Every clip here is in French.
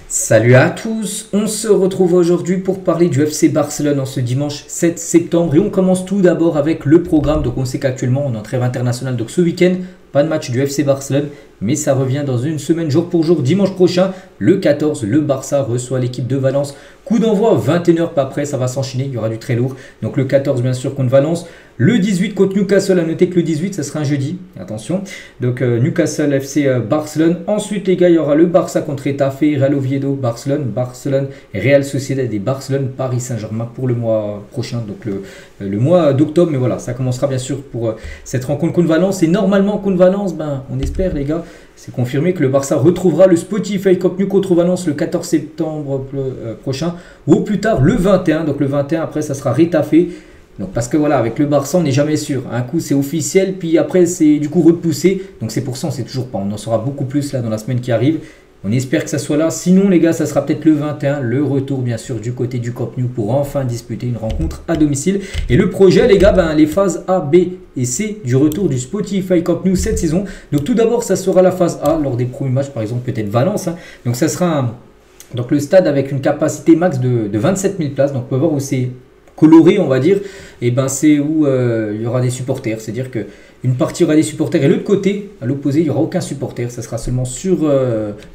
Salut à tous, on se retrouve aujourd'hui pour parler du FC Barcelone en ce dimanche 7 septembre et on commence tout d'abord avec le programme. Donc on sait qu'actuellement on est en trêve internationale, donc ce week-end pas de match du FC Barcelone, mais ça revient dans une semaine jour pour jour. Dimanche prochain, le 14, le Barça reçoit l'équipe de Valence. Coup d'envoi 21h, pas après, ça va s'enchaîner, il y aura du très lourd. Donc le 14 bien sûr contre Valence. Le 18 contre Newcastle, à noter que le 18 ça sera un jeudi, attention. Donc Newcastle FC Barcelone. Ensuite les gars, il y aura le Barça contre Getafe, Real Oviedo, Barcelone, Real Sociedad et Barcelone, Paris Saint-Germain pour le mois prochain, donc le mois d'octobre. Mais voilà, ça commencera bien sûr pour cette rencontre contre Valence. Et normalement contre Valence, on espère les gars, c'est confirmé que le Barça retrouvera le Spotify Cup Nu contre Valence le 14 septembre prochain, ou au plus tard le 21. Donc le 21 après ça sera Getafe. Donc parce que voilà, avec le Barça on n'est jamais sûr. Un coup c'est officiel, puis après c'est du coup repoussé. Donc c'est pour ça on sait toujours pas. On en saura beaucoup plus là dans la semaine qui arrive. On espère que ça soit là. Sinon les gars, ça sera peut-être le 21, le retour bien sûr du côté du Camp Nou pour enfin disputer une rencontre à domicile. Et le projet les gars, les phases A, B et C du retour du Spotify Camp Nou cette saison. Donc tout d'abord ça sera la phase A lors des premiers matchs, par exemple peut-être Valence. Donc ça sera donc le stade avec une capacité max de 27 000 places. Donc on peut voir où c'est coloré on va dire, et c'est où il y aura des supporters, c'est-à-dire que une partie aura des supporters et l'autre côté, à l'opposé, il n'y aura aucun supporter, ça sera seulement sur,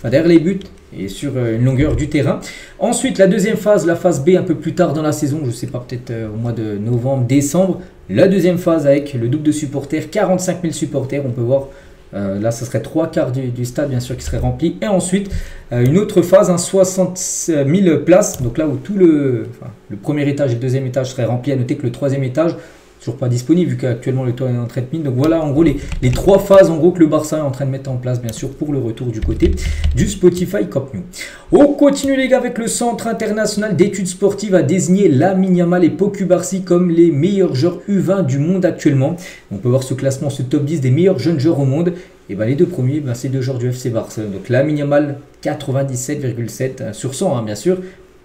derrière les buts et sur une longueur du terrain. Ensuite la deuxième phase, la phase B un peu plus tard dans la saison, je ne sais pas, peut-être au mois de novembre, décembre, la deuxième phase avec le double de supporters, 45 000 supporters, on peut voir. Là, ce serait 3/4 du stade, bien sûr, qui serait rempli. Et ensuite, une autre phase, 60 000 places. Donc là où tout le premier étage et le deuxième étage seraient remplis. À noter que le troisième étage, toujours pas disponible, vu qu'actuellement le toit est en train de mine. Donc voilà, en gros, les trois phases en gros que le Barça est en train de mettre en place, bien sûr, pour le retour du côté du Spotify Camp Nou. On continue, les gars, avec le Centre international d'études sportives a désigné Lamine Yamal et Pau Cubarsí comme les meilleurs joueurs U20 du monde actuellement. On peut voir ce classement, ce top 10 des meilleurs jeunes joueurs au monde. Et les deux premiers, c'est deux joueurs du FC Barcelone. Donc Lamine Yamal, 97,7 sur 100, bien sûr.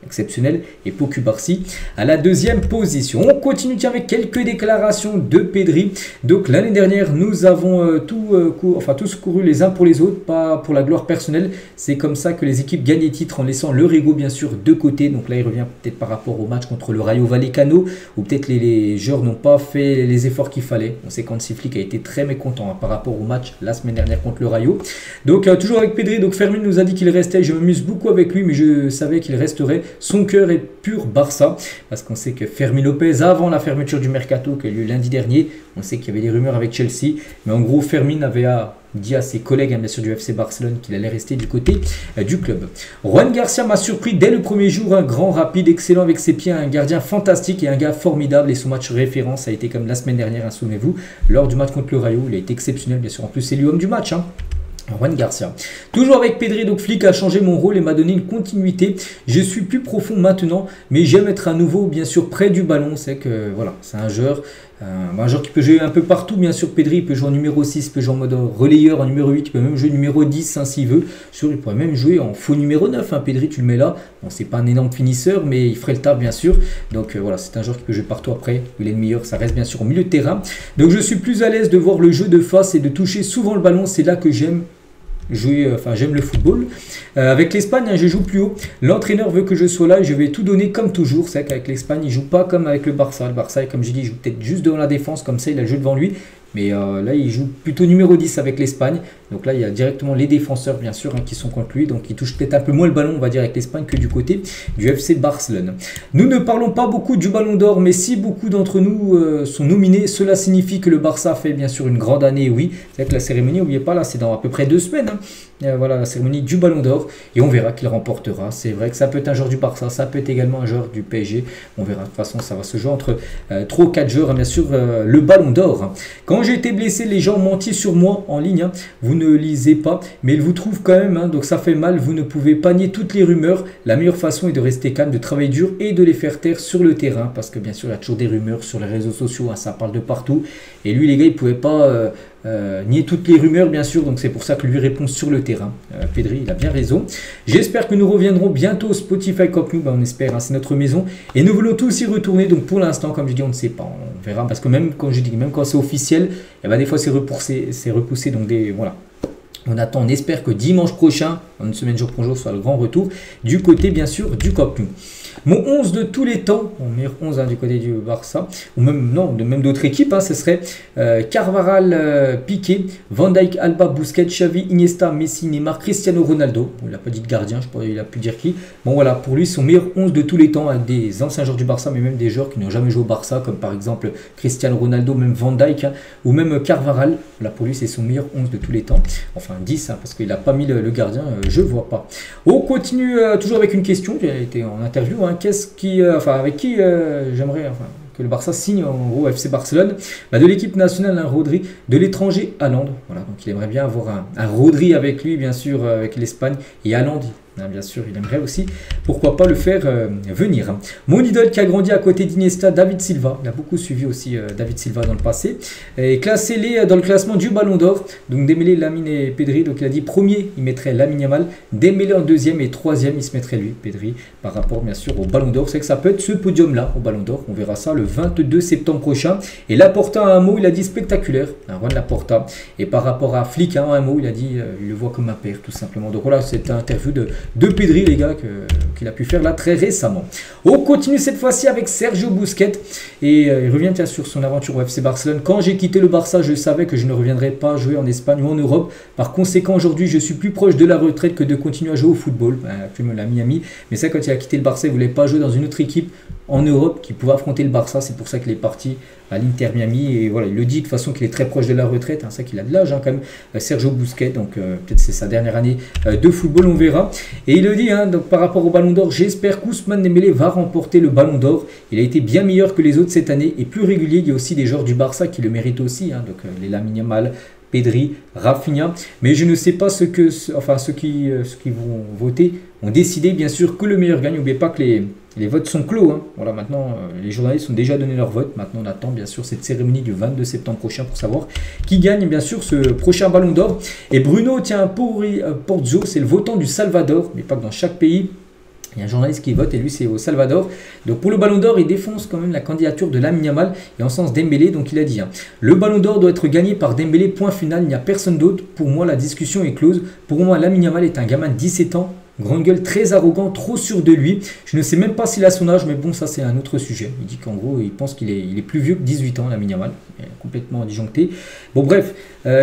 Exceptionnel, et Pau Cubarsí à la deuxième position. On continue avec quelques déclarations de Pedri. Donc l'année dernière nous avons tous couru les uns pour les autres, pas pour la gloire personnelle. C'est comme ça que les équipes gagnent des titres en laissant leur ego bien sûr de côté. Donc là il revient peut-être par rapport au match contre le Rayo Vallecano, où peut-être les joueurs n'ont pas fait les efforts qu'il fallait. On sait qu'Hansi Flick a été très mécontent par rapport au match la semaine dernière contre le Rayo. Donc toujours avec Pedri, donc Fermin nous a dit qu'il restait. Je m'amuse beaucoup avec lui, mais je savais qu'il resterait. Son cœur est pur Barça, parce qu'on sait que Fermin Lopez, avant la fermeture du Mercato qui a eu lieu lundi dernier, on sait qu'il y avait des rumeurs avec Chelsea, mais en gros Fermin avait dit à ses collègues bien sûr du FC Barcelone qu'il allait rester du côté du club. Juan Garcia m'a surpris dès le premier jour, un grand, rapide, excellent avec ses pieds, un gardien fantastique et un gars formidable, et son match référence a été comme la semaine dernière, souvenez-vous, lors du match contre le Rayo, il a été exceptionnel bien sûr, en plus c'est lui homme du match. Juan Garcia. Toujours avec Pedri, donc Flick a changé mon rôle et m'a donné une continuité. Je suis plus profond maintenant, mais j'aime être à nouveau bien sûr près du ballon. C'est que voilà, c'est un joueur qui peut jouer un peu partout, bien sûr. Pedri, il peut jouer en numéro 6, il peut jouer en mode relayeur, en numéro 8, il peut même jouer numéro 10 s'il veut. Il pourrait même jouer en faux numéro 9. Pedri, tu le mets là. Bon, c'est pas un énorme finisseur, mais il ferait le taf bien sûr. Donc voilà, c'est un joueur qui peut jouer partout après. Il est le meilleur, ça reste bien sûr au milieu de terrain. Donc je suis plus à l'aise de voir le jeu de face et de toucher souvent le ballon. C'est là que j'aime j'aime le football. Avec l'Espagne, je joue plus haut. L'entraîneur veut que je sois là et je vais tout donner comme toujours. C'est vrai qu'avec l'Espagne, il joue pas comme avec le Barça. Le Barça, comme j'ai dit, il joue peut-être juste devant la défense, comme ça il a le jeu devant lui. Mais là, il joue plutôt numéro 10 avec l'Espagne. Donc là, il y a directement les défenseurs, bien sûr, qui sont contre lui. Donc, il touche peut-être un peu moins le ballon, on va dire, avec l'Espagne que du côté du FC Barcelone. Nous ne parlons pas beaucoup du Ballon d'Or, mais si beaucoup d'entre nous sont nominés, cela signifie que le Barça fait, bien sûr, une grande année, oui. C'est vrai que la cérémonie, n'oubliez pas, là, c'est dans à peu près 2 semaines. Voilà, la cérémonie du Ballon d'Or. Et on verra qui le remportera. C'est vrai que ça peut être un joueur du Barça, ça peut être également un joueur du PSG. On verra. De toute façon, ça va se jouer entre 3 ou 4 joueurs, bien sûr, le Ballon d'Or. Quand j'ai été blessé, les gens mentiez sur moi en ligne. Vous ne lisez pas, mais ils vous trouvent quand même. Donc ça fait mal. Vous ne pouvez pas nier toutes les rumeurs. La meilleure façon est de rester calme, de travailler dur et de les faire taire sur le terrain. Parce que bien sûr, il y a toujours des rumeurs sur les réseaux sociaux. Ça parle de partout. Et lui, les gars, il ne pouvait pas nier toutes les rumeurs, bien sûr. Donc c'est pour ça que lui répond sur le terrain. Pedri, il a bien raison. J'espère que nous reviendrons bientôt au Spotify Camp Nou. On espère, c'est notre maison. Et nous voulons tous y retourner. Donc pour l'instant, comme je dis, on ne sait pas. On verra. Parce que même quand je dis, même quand c'est officiel, des fois c'est repoussé. Donc voilà. On attend, on espère que dimanche prochain, en une semaine jour pour jour, soit le grand retour du côté bien sûr du Camp Nou. Mon 11 de tous les temps, mon meilleur 11 du côté du Barça, ou même non, même d'autres équipes, ce serait Carvajal, Piqué, Van Dijk, Alba, Busquets, Xavi, Iniesta, Messi, Neymar, Cristiano Ronaldo. Il n'a pas dit de gardien, je pourrais, il a pu dire qui. Bon voilà, pour lui son meilleur 11 de tous les temps, avec des anciens joueurs du Barça, mais même des joueurs qui n'ont jamais joué au Barça, comme par exemple Cristiano Ronaldo, même Van Dijk, ou même Carvajal. Voilà, pour lui c'est son meilleur 11 de tous les temps. Enfin 10, parce qu'il n'a pas mis le gardien, je ne vois pas. On continue toujours avec une question, qui a été en interview. Qu'est-ce qui, avec qui j'aimerais que le Barça signe en gros FC Barcelone, de l'équipe nationale un Rodri, de l'étranger Haaland. Voilà, donc il aimerait bien avoir un Rodri avec lui, bien sûr, avec l'Espagne, et Haaland. Bien sûr, il aimerait aussi, pourquoi pas le faire venir. Mon idole qui a grandi à côté d'Iniesta, David Silva. Il a beaucoup suivi aussi David Silva dans le passé. Et classez-les dans le classement du Ballon d'Or. Donc Dembélé, Lamine et Pedri. Donc il a dit premier, il mettrait Lamine Yamal. Dembélé en deuxième et troisième, il se mettrait lui, Pedri, par rapport bien sûr au Ballon d'Or. C'est que ça peut être ce podium-là au Ballon d'Or. On verra ça le 22 septembre prochain. Et Laporta a un mot, il a dit spectaculaire. Juan Laporta. Et par rapport à Flick, un mot, il a dit il le voit comme un père, tout simplement. Donc voilà, c'est une interview de Pedri, les gars, qu'il a pu faire là très récemment. On continue cette fois-ci avec Sergio Busquets et il revient sur son aventure au FC Barcelone. Quand j'ai quitté le Barça, je savais que je ne reviendrais pas jouer en Espagne ou en Europe. Par conséquent, aujourd'hui, je suis plus proche de la retraite que de continuer à jouer au football. Actuellement, la Miami. Mais c'est quand il a quitté le Barça, il ne voulait pas jouer dans une autre équipe en Europe qui pouvait affronter le Barça. C'est pour ça qu'il est parti à l'Inter Miami. Et voilà, il le dit de toute façon qu'il est très proche de la retraite. C'est ça qu'il a de l'âge quand même, Sergio Busquets. Donc peut-être c'est sa dernière année de football, on verra. Et il le dit, donc, par rapport au Ballon d'Or, j'espère qu'Ousmane Dembélé va remporter le Ballon d'Or. Il a été bien meilleur que les autres cette année et plus régulier. Il y a aussi des joueurs du Barça qui le méritent aussi. Donc les Lamine Yamal, Pedri, Rafinha. Mais je ne sais pas ceux qui vont voter ont décidé bien sûr que le meilleur gagne. N'oubliez pas que les votes sont clos. Voilà, maintenant, les journalistes ont déjà donné leur vote. Maintenant, on attend bien sûr cette cérémonie du 22 septembre prochain pour savoir qui gagne bien sûr ce prochain Ballon d'Or. Et Bruno Porzo, c'est le votant du Salvador, mais pas que dans chaque pays. Il y a un journaliste qui vote et lui c'est au Salvador. Donc pour le Ballon d'Or, il défonce quand même la candidature de Lamine Yamal et en sens Dembélé. Donc il a dit le Ballon d'Or doit être gagné par Dembélé, point final, il n'y a personne d'autre. Pour moi la discussion est close. Pour moi Lamine Yamal est un gamin de 17 ans. Grande gueule, très arrogant, trop sûr de lui. Je ne sais même pas s'il a son âge, mais bon, ça c'est un autre sujet. Il dit qu'en gros, il pense qu'il est plus vieux que 18 ans, Lamine Yamal. Complètement disjoncté. Bon, bref,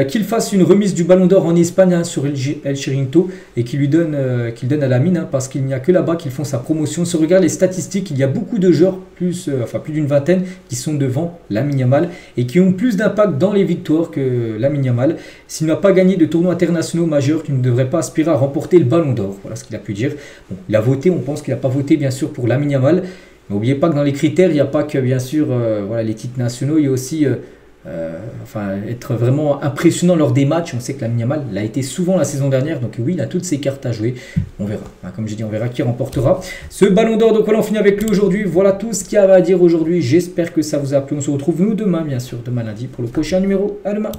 qu'il fasse une remise du Ballon d'Or en Espagne sur El Chiringuito et qu'il donne à Lamine, parce qu'il n'y a que là-bas qu'ils font sa promotion. Si on regarde les statistiques, il y a beaucoup de joueurs, plus d'une vingtaine, qui sont devant Lamine Yamal et qui ont plus d'impact dans les victoires que Lamine Yamal. S'il n'a pas gagné de tournois internationaux majeurs, qu'il ne devrait pas aspirer à remporter le Ballon d'Or. Voilà ce qu'il a pu dire. Bon, il a voté, on pense qu'il n'a pas voté bien sûr pour Lamine Yamal. Mais n'oubliez pas que dans les critères, il n'y a pas que bien sûr les titres nationaux, il y a aussi être vraiment impressionnant lors des matchs. On sait que Lamine Yamal l'a été souvent la saison dernière, donc oui, il a toutes ses cartes à jouer. On verra. Comme j'ai dit, on verra qui remportera ce Ballon d'Or. Donc voilà, on finit avec lui aujourd'hui. Voilà tout ce qu'il y avait à dire aujourd'hui. J'espère que ça vous a plu. On se retrouve nous demain, bien sûr, demain lundi pour le prochain numéro. À demain.